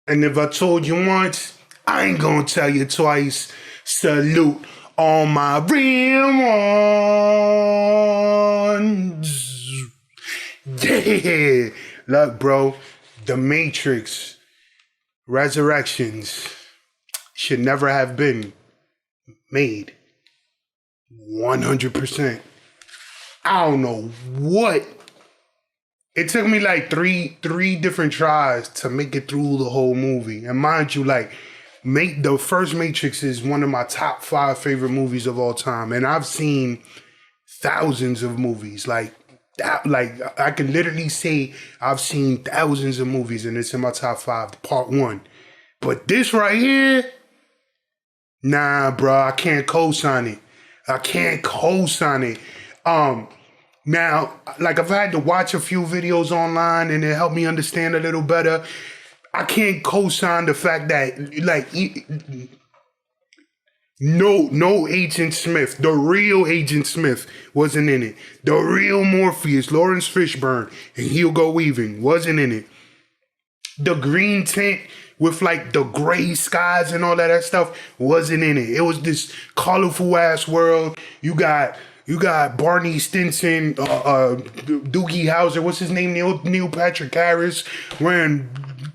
And if I told you once, I ain't gonna tell you twice. Salute all my real ones. Yeah. Look, bro, The Matrix Resurrections should never have been made. 100%. I don't know what. It took me like three different tries to make it through the whole movie. And mind you, like, the first Matrix is one of my top 5 favorite movies of all time. And I've seen thousands of movies. Like I can literally say I've seen thousands of movies and it's in my top 5, part 1. But this right here, nah, bro, I can't co-sign it. I can't co-sign it. Now, like, I've had to watch a few videos online and it helped me understand a little better. I can't co-sign the fact that, like, no Agent Smith, the real Agent Smith wasn't in it. The real Morpheus, Lawrence Fishburne, and Hugo Weaving wasn't in it. The green tint with like the gray skies and all that stuff wasn't in it. It was this colorful ass world. You got Barney Stinson, Doogie Howser, what's his name? Neil Patrick Harris, wearing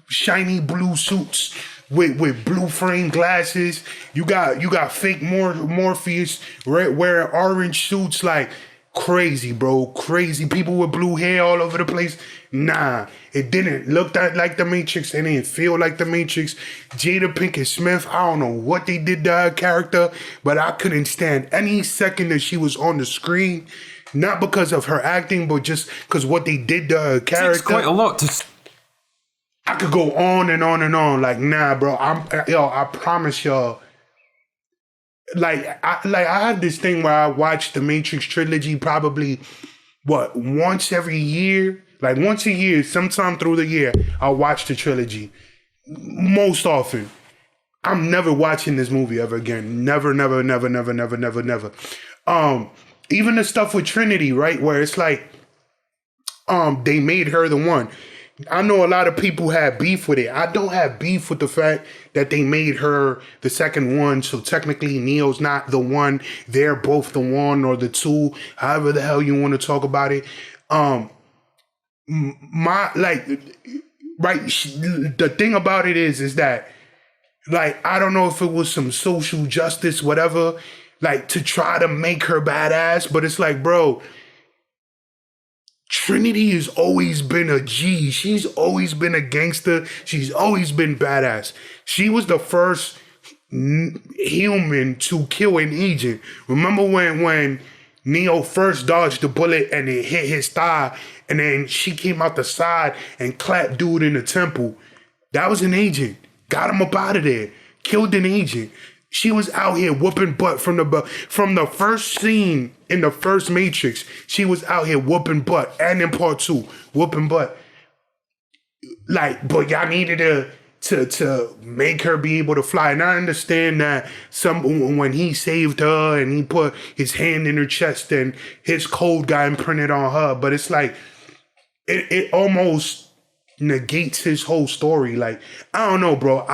shiny blue suits with blue frame glasses. You got fake Morpheus wearing orange suits, like crazy, bro. Crazy people with blue hair all over the place. Nah, it didn't look like the Matrix. It didn't feel like the Matrix. Jada Pinkett Smith, I don't know what they did to her character, but I couldn't stand any second that she was on the screen. Not because of her acting, but just because what they did to her character. It's quite a lot to... I could go on and on and on. Like, nah, bro. I promise y'all. I had this thing where I watched the Matrix trilogy probably once every year. Like once a year, sometime through the year, I'll watch the trilogy. Most often. I'm never watching this movie ever again. Never. Even the stuff with Trinity, right? Where it's like, they made her the one. I know a lot of people have beef with it. I don't have beef with the fact that they made her the second one. So technically Neo's not the one. They're both the one or the two. However the hell you want to talk about it. The thing about it is that, like, I don't know if it was some social justice, whatever, like, to try to make her badass, but it's like, bro, Trinity has always been a G. She's always been a gangster. She's always been badass. She was the first human to kill an agent. Remember when Neo first dodged the bullet and it hit his thigh, and then she came out the side and clapped dude in the temple? That was an agent. Got him up out of there. Killed an agent. She was out here whooping butt from the first scene in the first Matrix. She was out here whooping butt, and in part 2, whooping butt. Like, but y'all needed to make her be able to fly. And I understand that when he saved her and he put his hand in her chest and his code got imprinted on her, but it's like it almost negates his whole story. Like, I don't know, bro.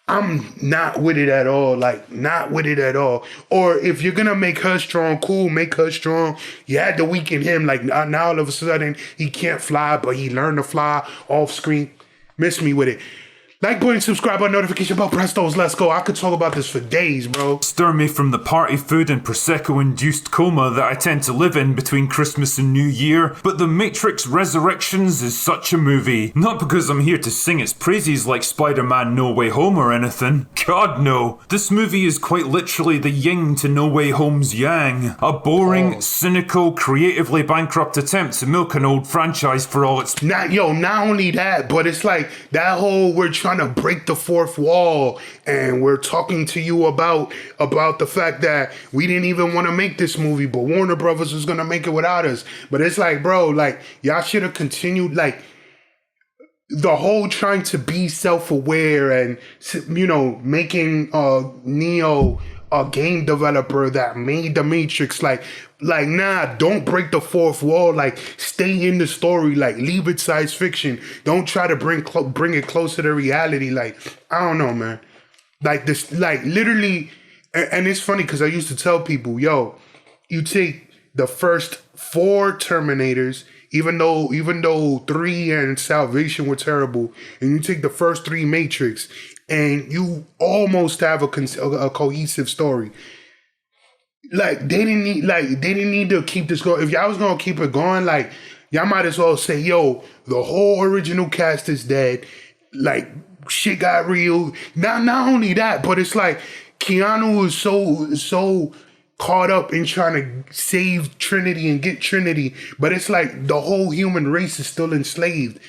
I'm not with it at all. Like, not with it at all. Or if you're gonna make her strong, cool, make her strong. You had to weaken him. Like, now all of a sudden he can't fly, but he learned to fly off screen. Miss me with it. Like button, subscribe button, notification bell, press those. Let's go. I could talk about this for days, bro. Stir me from the party food and Prosecco-induced coma that I tend to live in between Christmas and New Year, but The Matrix Resurrections is such a movie. Not because I'm here to sing its praises like Spider-Man No Way Home or anything. God no. This movie is quite literally the yin to No Way Home's yang. A boring, cynical, creatively bankrupt attempt to milk an old franchise for all its... Not only that, but it's like that whole we're trying to break the fourth wall, and we're talking to you about the fact that we didn't even want to make this movie, but Warner Brothers was gonna make it without us. But it's like, bro, like, y'all should have continued, like, the whole trying to be self-aware and, you know, making Neo a game developer that made the Matrix. Like, nah, don't break the fourth wall. Like, stay in the story. Like, leave it science fiction. Don't try to bring it closer to reality. Like, I don't know, man. Like this, like literally, and it's funny because I used to tell people, yo, you take the first 4 Terminators, even though 3 and Salvation were terrible, and you take the first 3 Matrix, and you almost have a cohesive story. Like they didn't need to keep this going. If y'all was gonna keep it going, like y'all might as well say, yo, the whole original cast is dead. Like shit got real. Not only that, but it's like Keanu is so caught up in trying to save Trinity and get Trinity, but it's like the whole human race is still enslaved.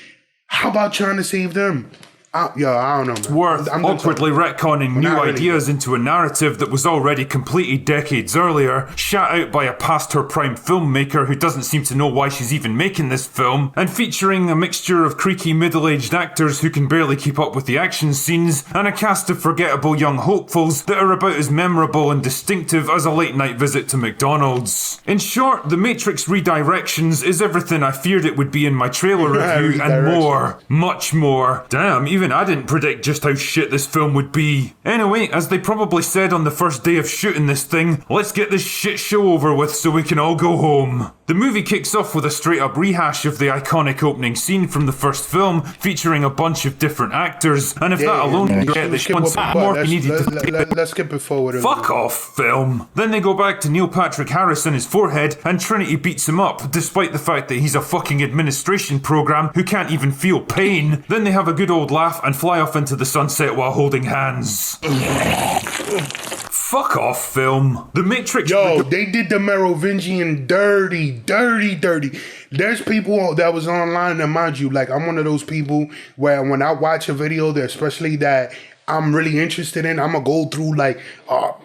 How about trying to save them? I don't know, man. It's worth awkwardly retconning new ideas into a narrative that was already completed decades earlier, shot out by a past her prime filmmaker who doesn't seem to know why she's even making this film, and featuring a mixture of creaky middle-aged actors who can barely keep up with the action scenes, and a cast of forgettable young hopefuls that are about as memorable and distinctive as a late-night visit to McDonald's. In short, The Matrix Redirections is everything I feared it would be in my trailer review, and more. Much more. Damn, even I didn't predict just how shit this film would be. Anyway, as they probably said on the first day of shooting this thing, let's get this shit show over with so we can all go home. The movie kicks off with a straight up rehash of the iconic opening scene from the first film, featuring a bunch of different actors, and if that alone can get this one more you needed to let's skip it forward. Fuck off, film. Then they go back to Neil Patrick Harris and his forehead, and Trinity beats him up, despite the fact that he's a fucking administration program who can't even feel pain. Then they have a good old laugh and fly off into the sunset while holding hands. Fuck off, film. The Matrix... Yo, they did the Merovingian dirty. There's people that was online that, mind you, like, I'm one of those people where when I watch a video, especially that I'm really interested in, I'm gonna go through like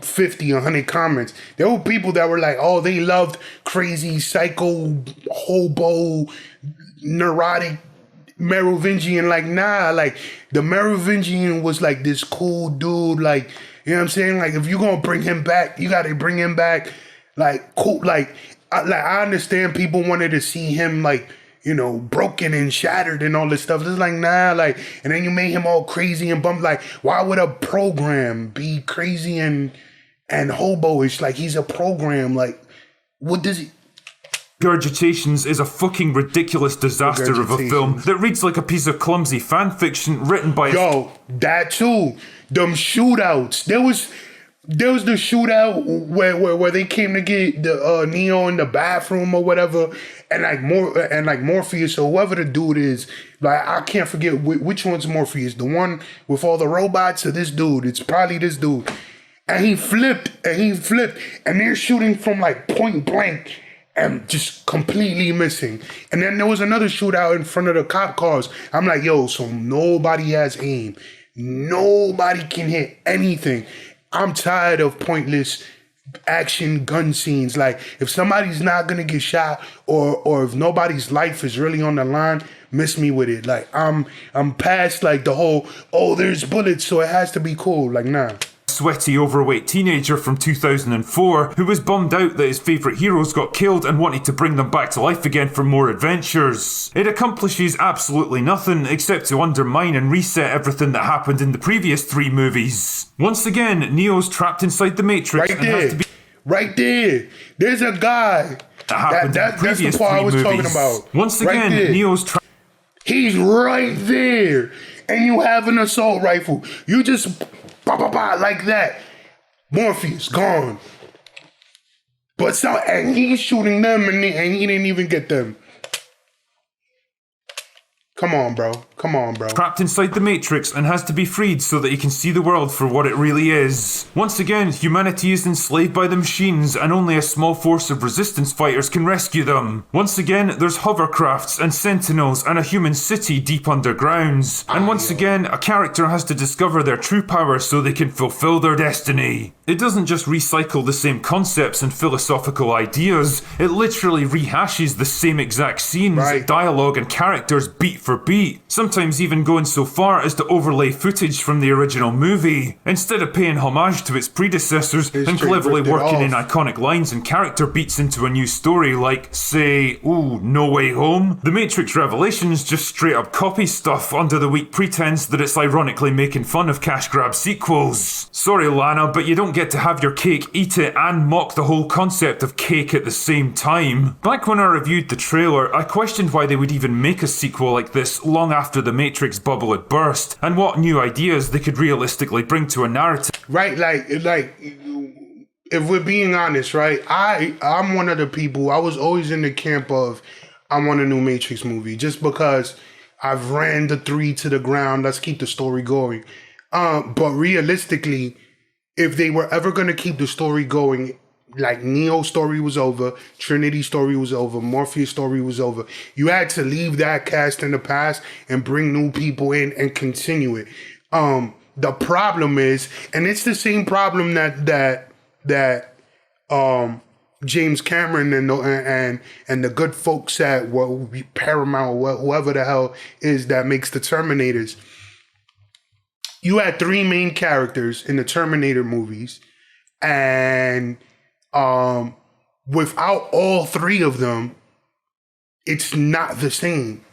50, 100 comments. There were people that were like, oh, they loved crazy, psycho, hobo, neurotic Merovingian. Like, nah, like the Merovingian was like this cool dude, like, you know what I'm saying? Like, if you're gonna bring him back, you gotta bring him back like cool. Like I understand people wanted to see him like, you know, broken and shattered and all this stuff. It's like, nah, like, and then you made him all crazy and bummed. Like, why would a program be crazy and hobo-ish? Like, he's a program. Like, what does he... Regurgitations is a fucking ridiculous disaster of a film that reads like a piece of clumsy fanfiction written by... Yo, that too. Them shootouts. There was the shootout where they came to get the Neo in the bathroom or whatever, and like Morpheus or whoever the dude is, like, I can't forget which one's Morpheus, the one with all the robots or this dude. It's probably this dude, and he flipped, and they're shooting from like point blank and just completely missing. And then there was another shootout in front of the cop cars. I'm like, yo, so nobody has aim, nobody can hit anything. I'm tired of pointless action gun scenes. Like, if somebody's not gonna get shot, or if nobody's life is really on the line, miss me with it. Like, I'm past like the whole, oh, there's bullets, so it has to be cool. Like, nah. Sweaty, overweight teenager from 2004 who was bummed out that his favourite heroes got killed and wanted to bring them back to life again for more adventures. It accomplishes absolutely nothing except to undermine and reset everything that happened in the previous 3 movies. Once again, Neo's trapped inside the Matrix has to be... Right there. There's a guy. That's the part I was talking about. Once again, Neo's trapped... He's right there. And you have an assault rifle. You just... like that. Morpheus gone. And he's shooting them and he didn't even get them. Come on, bro. Trapped inside the Matrix and has to be freed so that he can see the world for what it really is. Once again, humanity is enslaved by the machines and only a small force of resistance fighters can rescue them. Once again, there's hovercrafts and sentinels and a human city deep underground. And once again, a character has to discover their true power so they can fulfill their destiny. It doesn't just recycle the same concepts and philosophical ideas, it literally rehashes the same exact scenes, dialogue and characters beat for beat, sometimes even going so far as to overlay footage from the original movie, instead of paying homage to its predecessors and cleverly working in iconic lines and character beats into a new story like, say, No Way Home. The Matrix Revelations just straight up copies stuff under the weak pretense that it's ironically making fun of cash grab sequels. Sorry Lana, but you don't get to have your cake, eat it, and mock the whole concept of cake at the same time. Back when I reviewed the trailer, I questioned why they would even make a sequel like this long after the Matrix bubble had burst, and what new ideas they could realistically bring to a narrative. Right, like, if we're being honest, right, I'm one of the people, I was always in the camp of, I want a new Matrix movie, just because I've ran the 3 to the ground, let's keep the story going. But realistically, if they were ever going to keep the story going, like Neo's story was over, Trinity's story was over, Morpheus' story was over, you had to leave that cast in the past and bring new people in and continue it. The problem is, and it's the same problem that James Cameron and the good folks at Paramount, whoever the hell is that makes the Terminators. You had 3 main characters in the Terminator movies, and without all 3 of them, it's not the same.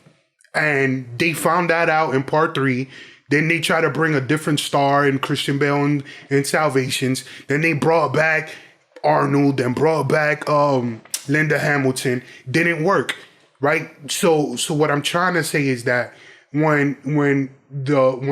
And they found that out in part 3. Then they try to bring a different star in Christian Bale and Salvations. Then they brought back Arnold and brought back Linda Hamilton. Didn't work, right? So what I'm trying to say is that when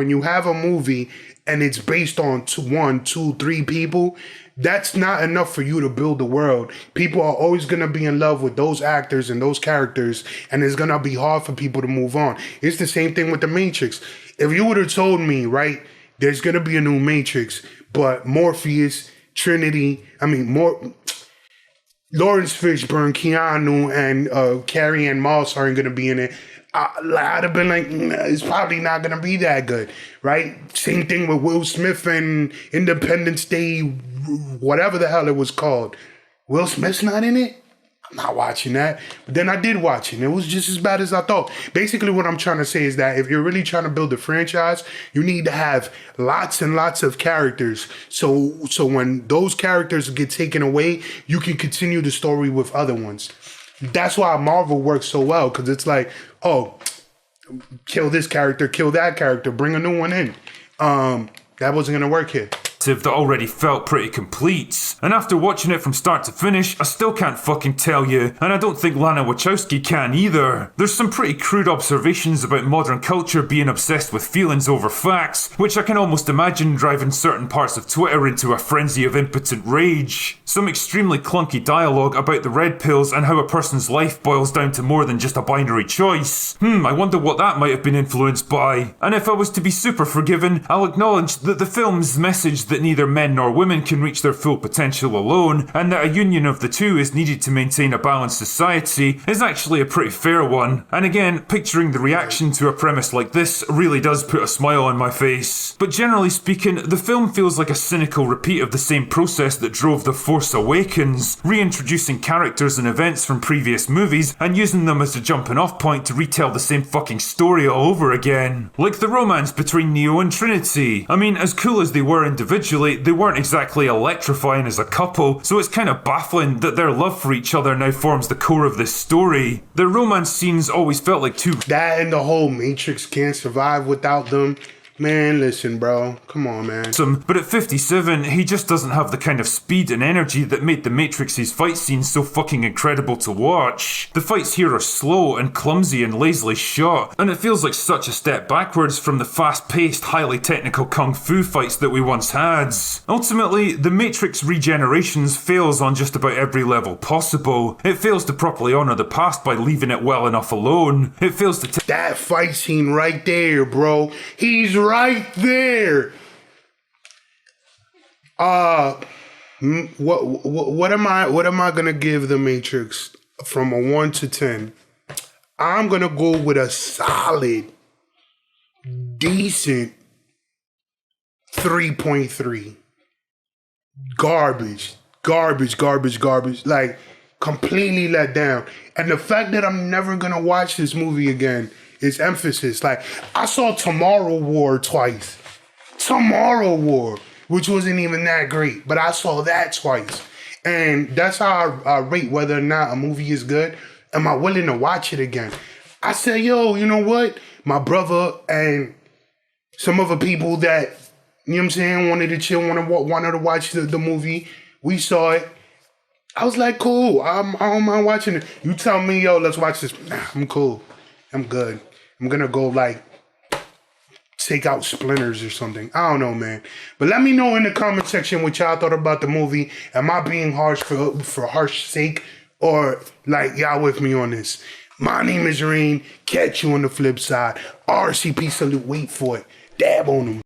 you have a movie and it's based on 1, 2, 3 people, that's not enough for you to build the world. People are always going to be in love with those actors and those characters, and it's going to be hard for people to move on. It's the same thing with the Matrix. If you would have told me, right, there's going to be a new Matrix, but Morpheus, Trinity, Lawrence Fishburne, Keanu, and Carrie Ann Moss aren't going to be in it, I'd have been like, it's probably not going to be that good, right? Same thing with Will Smith and Independence Day, whatever the hell it was called. Will Smith's not in it? I'm not watching that. But then I did watch it, and it was just as bad as I thought. Basically, what I'm trying to say is that if you're really trying to build a franchise, you need to have lots and lots of characters. So when those characters get taken away, you can continue the story with other ones. That's why Marvel works so well, because it's like, oh, kill this character, kill that character, bring a new one in. That wasn't going to work here. That already felt pretty complete. And after watching it from start to finish, I still can't fucking tell you, and I don't think Lana Wachowski can either. There's some pretty crude observations about modern culture being obsessed with feelings over facts, which I can almost imagine driving certain parts of Twitter into a frenzy of impotent rage. Some extremely clunky dialogue about the red pills and how a person's life boils down to more than just a binary choice. I wonder what that might have been influenced by. And if I was to be super forgiving, I'll acknowledge that the film's message that neither men nor women can reach their full potential alone, and that a union of the two is needed to maintain a balanced society, is actually a pretty fair one. And again, picturing the reaction to a premise like this really does put a smile on my face. But generally speaking, the film feels like a cynical repeat of the same process that drove The Force Awakens, reintroducing characters and events from previous movies and using them as a jumping off point to retell the same fucking story all over again. Like the romance between Neo and Trinity. I mean, as cool as they were individually, they weren't exactly electrifying as a couple, so it's kind of baffling that their love for each other now forms the core of this story. Their romance scenes always felt like two... That and the whole Matrix can't survive without them. Man, listen, bro. Come on, man. But at 57, he just doesn't have the kind of speed and energy that made the Matrix's fight scenes so fucking incredible to watch. The fights here are slow and clumsy and lazily shot, and it feels like such a step backwards from the fast-paced, highly technical kung fu fights that we once had. Ultimately, the Matrix Regenerations fails on just about every level possible. It fails to properly honour the past by leaving it well enough alone. It fails to... That fight scene right there, bro. He's right there. What am I gonna give the Matrix from a 1 to 10? I'm gonna go with a solid, decent 3.3. garbage, garbage, garbage, garbage. Like completely let down. And the fact that I'm never gonna watch this movie again is emphasis. Like I saw Tomorrow War twice. Tomorrow War, which wasn't even that great, but I saw that twice. And that's how I rate whether or not a movie is good. Am I willing to watch it again? I said, yo, you know what? My brother and some other people that, you know what I'm saying, wanted to chill, wanted to watch the movie. We saw it. I was like, cool. I don't mind watching it. You tell me, yo, let's watch this. Nah, I'm cool. I'm good. I'm gonna go like take out Splinters or something. I don't know, man. But let me know in the comment section what y'all thought about the movie. Am I being harsh for harsh sake? Or like y'all with me on this? My name is Rain. Catch you on the flip side. RCP salute. Wait for it. Dab on them.